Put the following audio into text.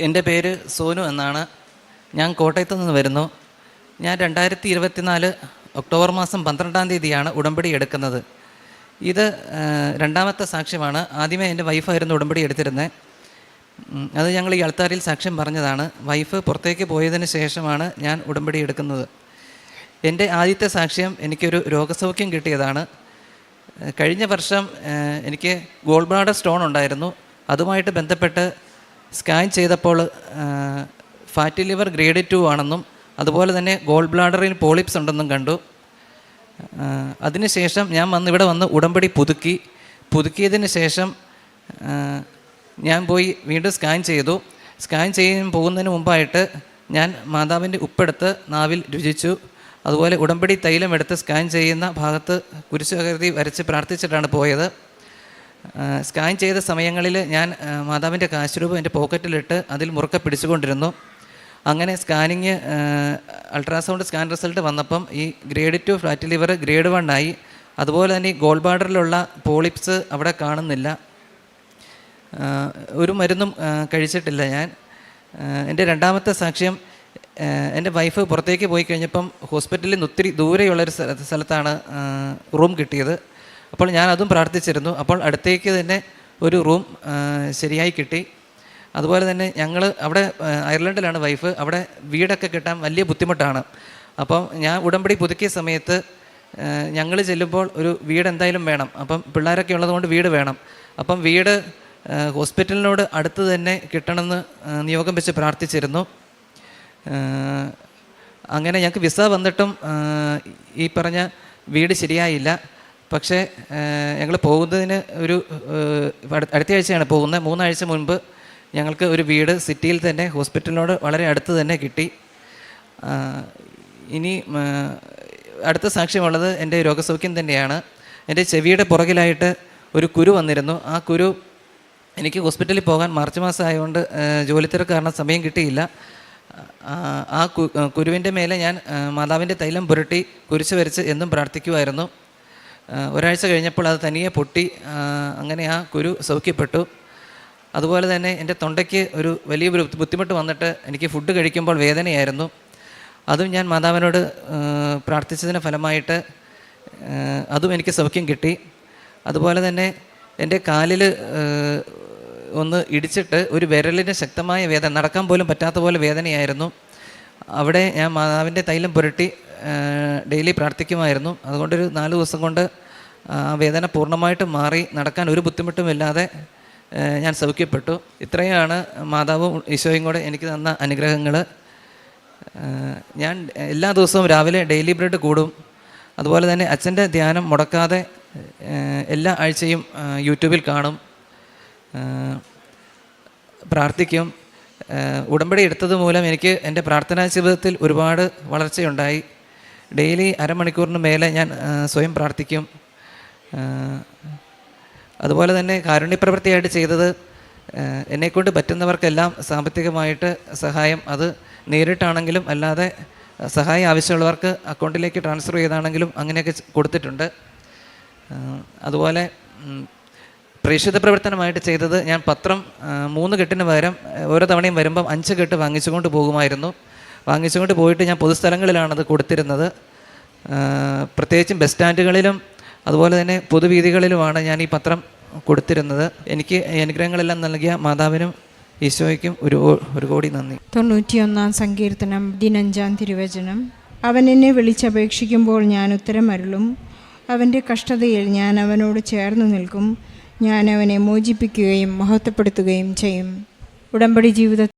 എൻ്റെ പേര് സോനു എന്നാണ്. ഞാൻ കോട്ടയത്ത് നിന്ന് വരുന്നു. ഞാൻ 2024 ഒക്ടോബർ മാസം 12-ാം തീയതിയാണ് ഉടമ്പടി എടുക്കുന്നത്. ഇത് രണ്ടാമത്തെ സാക്ഷ്യമാണ്. ആദ്യമേ എൻ്റെ വൈഫായിരുന്നു ഉടമ്പടി എടുത്തിരുന്നത്. അത് ഞങ്ങൾ ഈ അൾത്താരിൽ സാക്ഷ്യം പറഞ്ഞതാണ്. വൈഫ് പുറത്തേക്ക് പോയതിന് ശേഷമാണ് ഞാൻ ഉടമ്പടി എടുക്കുന്നത്. എൻ്റെ ആദ്യത്തെ സാക്ഷ്യം എനിക്കൊരു രോഗസൗഖ്യം കിട്ടിയതാണ്. കഴിഞ്ഞ വർഷം എനിക്ക് ഗോൾ ബ്ലാഡർ സ്റ്റോൺ ഉണ്ടായിരുന്നു. അതുമായിട്ട് ബന്ധപ്പെട്ട് സ്കാൻ ചെയ്തപ്പോൾ ഫാറ്റി ലിവർ ഗ്രേഡ് 2 ആണെന്നും അതുപോലെ തന്നെ ഗോൾ ബ്ലാഡറിൽ പോളിപ്സ് ഉണ്ടെന്നും കണ്ടു. അതിനുശേഷം ഞാൻ ഇവിടെ വന്ന് ഉടമ്പടി പുതുക്കിയതിന് ശേഷം ഞാൻ പോയി വീണ്ടും സ്കാൻ ചെയ്തു. സ്കാൻ ചെയ്യാൻ പോകുന്നതിന് മുമ്പായിട്ട് ഞാൻ മാതാവിൻ്റെ ഉപ്പെടുത്ത് നാവിൽ രുചിച്ചു. അതുപോലെ ഉടമ്പടി തൈലം എടുത്ത് സ്കാൻ ചെയ്യുന്ന ഭാഗത്ത് കുരിശുകൃതി വരച്ച് പ്രാർത്ഥിച്ചിട്ടാണ് പോയത്. സ്കാൻ ചെയ്ത സമയങ്ങളിൽ ഞാൻ മാതാവിൻ്റെ കാശുരൂപം എൻ്റെ പോക്കറ്റിലിട്ട് അതിൽ മുറുക്കെ പിടിച്ചുകൊണ്ടിരുന്നു. അങ്ങനെ സ്കാനിങ് അൾട്രാസൗണ്ട് സ്കാൻ റിസൾട്ട് വന്നപ്പം ഈ ഗ്രേഡ് 2 ഫാറ്റി ലിവർ ഗ്രേഡ് 1 ആയി. അതുപോലെ തന്നെ ഈ ഗോൾ ബ്ലാഡറിലുള്ള പോളിപ്സ് അവിടെ കാണുന്നില്ല. ഒരു മരുന്നും കഴിച്ചിട്ടില്ല ഞാൻ. എൻ്റെ രണ്ടാമത്തെ സാക്ഷ്യം, എൻ്റെ വൈഫ് പുറത്തേക്ക് പോയി കഴിഞ്ഞപ്പം ഹോസ്പിറ്റലിൽ നിന്ന് ഒത്തിരി ദൂരെയുള്ളൊരു സ്ഥലത്താണ് റൂം കിട്ടിയത്. അപ്പോൾ ഞാൻ അതും പ്രാർത്ഥിച്ചിരുന്നു. അപ്പോൾ അടുത്തേക്ക് തന്നെ ഒരു റൂം ശരിയായി കിട്ടി. അതുപോലെ തന്നെ ഞങ്ങൾ അവിടെ അയർലൻഡിലാണ് വൈഫ്. അവിടെ വീടൊക്കെ കിട്ടാൻ വലിയ ബുദ്ധിമുട്ടാണ്. അപ്പം ഞാൻ ഉടമ്പടി പുതുക്കിയ സമയത്ത് ഞങ്ങൾ ചെല്ലുമ്പോൾ ഒരു വീട് എന്തായാലും വേണം. അപ്പം പിള്ളേരൊക്കെ ഉള്ളതുകൊണ്ട് വീട് വേണം. അപ്പം വീട് ഹോസ്പിറ്റലിനോട് അടുത്ത് തന്നെ കിട്ടണമെന്ന് നിയോഗം വെച്ച് പ്രാർത്ഥിച്ചിരുന്നു. അങ്ങനെ ഞങ്ങൾക്ക് വിസ വന്നിട്ടും ഈ പറഞ്ഞ വീട് ശരിയായില്ല. പക്ഷേ ഞങ്ങൾ പോകുന്നതിന് അടുത്ത ആഴ്ചയാണ് പോകുന്നത്. 3 ആഴ്ച മുൻപ് ഞങ്ങൾക്ക് ഒരു വീട് സിറ്റിയിൽ തന്നെ ഹോസ്പിറ്റലിനോട് വളരെ അടുത്ത് തന്നെ കിട്ടി. ഇനി അടുത്ത സാക്ഷ്യമുള്ളത് എൻ്റെ രോഗസൗഖ്യം തന്നെയാണ്. എൻ്റെ ചെവിയുടെ പുറകിലായിട്ട് ഒരു കുരു വന്നിരുന്നു. ആ കുരു എനിക്ക് ഹോസ്പിറ്റലിൽ പോകാൻ മാർച്ച് മാസം ആയതുകൊണ്ട് ജോലി തിരക്ക് കാരണം സമയം കിട്ടിയില്ല. ആ കുരുവിൻ്റെ മേലെ ഞാൻ മാതാവിൻ്റെ തൈലം പുരട്ടി കുരിശ് വരച്ച് എന്നും പ്രാർത്ഥിക്കുമായിരുന്നു. ഒരാഴ്ച കഴിഞ്ഞപ്പോൾ അത് തനിയെ പൊട്ടി. അങ്ങനെ ആ കുരു സൗഖ്യപ്പെട്ടു. അതുപോലെ തന്നെ എൻ്റെ തൊണ്ടയ്ക്ക് ഒരു വലിയ ബുദ്ധിമുട്ട് വന്നിട്ട് എനിക്ക് ഫുഡ് കഴിക്കുമ്പോൾ വേദനയായിരുന്നു. അതും ഞാൻ മാതാവിനോട് പ്രാർത്ഥിച്ചതിന് ഫലമായിട്ട് അതും എനിക്ക് സൗഖ്യം കിട്ടി. അതുപോലെ തന്നെ എൻ്റെ കാലിൽ ഒന്ന് ഇടിച്ചിട്ട് ഒരു വിരലിന് ശക്തമായ വേദന, നടക്കാൻ പോലും പറ്റാത്ത പോലെ വേദനയായിരുന്നു. അവിടെ ഞാൻ മാതാവിൻ്റെ തൈലം പുരട്ടി ഡെയിലി പ്രാർത്ഥിക്കുമായിരുന്നു. അതുകൊണ്ടൊരു 4 ദിവസം കൊണ്ട് ആ വേദന പൂർണ്ണമായിട്ടും മാറി നടക്കാൻ ഒരു ബുദ്ധിമുട്ടുമില്ലാതെ ഞാൻ സൗഖ്യപ്പെട്ടു. ഇത്രയാണ് മാതാവും ഈശോയും കൂടെ എനിക്ക് തന്ന അനുഗ്രഹങ്ങൾ. ഞാൻ എല്ലാ ദിവസവും രാവിലെ ഡെയിലി ബ്രെഡ് കൂടും. അതുപോലെ തന്നെ അച്ഛൻ്റെ ധ്യാനം മുടക്കാതെ എല്ലാ ആഴ്ചയും യൂട്യൂബിൽ കാണും, പ്രാർത്ഥിക്കും. ഉടമ്പടി എടുത്തത് മൂലം എനിക്ക് എൻ്റെ പ്രാർത്ഥനാ ജീവിതത്തിൽ ഒരുപാട് വളർച്ചയുണ്ടായി. ഡെയിലി അരമണിക്കൂറിന് മേലെ ഞാൻ സ്വയം പ്രാർത്ഥിക്കും. അതുപോലെ തന്നെ കാരുണ്യപ്രവൃത്തിയായിട്ട് ചെയ്തത്, എന്നെക്കൊണ്ട് പറ്റുന്നവർക്കെല്ലാം സാമ്പത്തികമായിട്ട് സഹായം, അത് നേരിട്ടാണെങ്കിലും അല്ലാതെ സഹായം ആവശ്യമുള്ളവർക്ക് അക്കൗണ്ടിലേക്ക് ട്രാൻസ്ഫർ ചെയ്താണെങ്കിലും അങ്ങനെയൊക്കെ കൊടുത്തിട്ടുണ്ട്. അതുപോലെ പ്രേക്ഷിത പ്രവർത്തനമായിട്ട് ചെയ്തത്, ഞാൻ പത്രം 3 കെട്ടിന് പകരം ഓരോ തവണയും വരുമ്പം 5 കെട്ട് വാങ്ങിച്ചുകൊണ്ട് പോകുമായിരുന്നു. വാങ്ങിച്ചുകൊണ്ട് പോയിട്ട് ഞാൻ പൊതുസ്ഥലങ്ങളിലാണത് കൊടുത്തിരുന്നത്. പ്രത്യേകിച്ചും ബസ് സ്റ്റാൻഡുകളിലും അതുപോലെ തന്നെ പൊതുവീഥികളിലുമാണ് ഞാൻ ഈ പത്രം കൊടുത്തിരുന്നത്. എനിക്ക് അനുഗ്രഹങ്ങളെല്ലാം നൽകിയ മാതാവിനും ഈശോയ്ക്കും ഒരു കോടി നന്ദി. 91-ാം സങ്കീർത്തനം 15-ാം തിരുവചനം. അവൻ എന്നെ വിളിച്ചപേക്ഷിക്കുമ്പോൾ ഞാൻ ഉത്തരമരുളും. അവൻ്റെ കഷ്ടതയിൽ ഞാൻ അവനോട് ചേർന്ന് നിൽക്കും. ഞാൻ അവനെ മോചിപ്പിക്കുകയും മഹത്വപ്പെടുത്തുകയും ചെയ്യും. ഉടമ്പടി ജീവിതത്തിൽ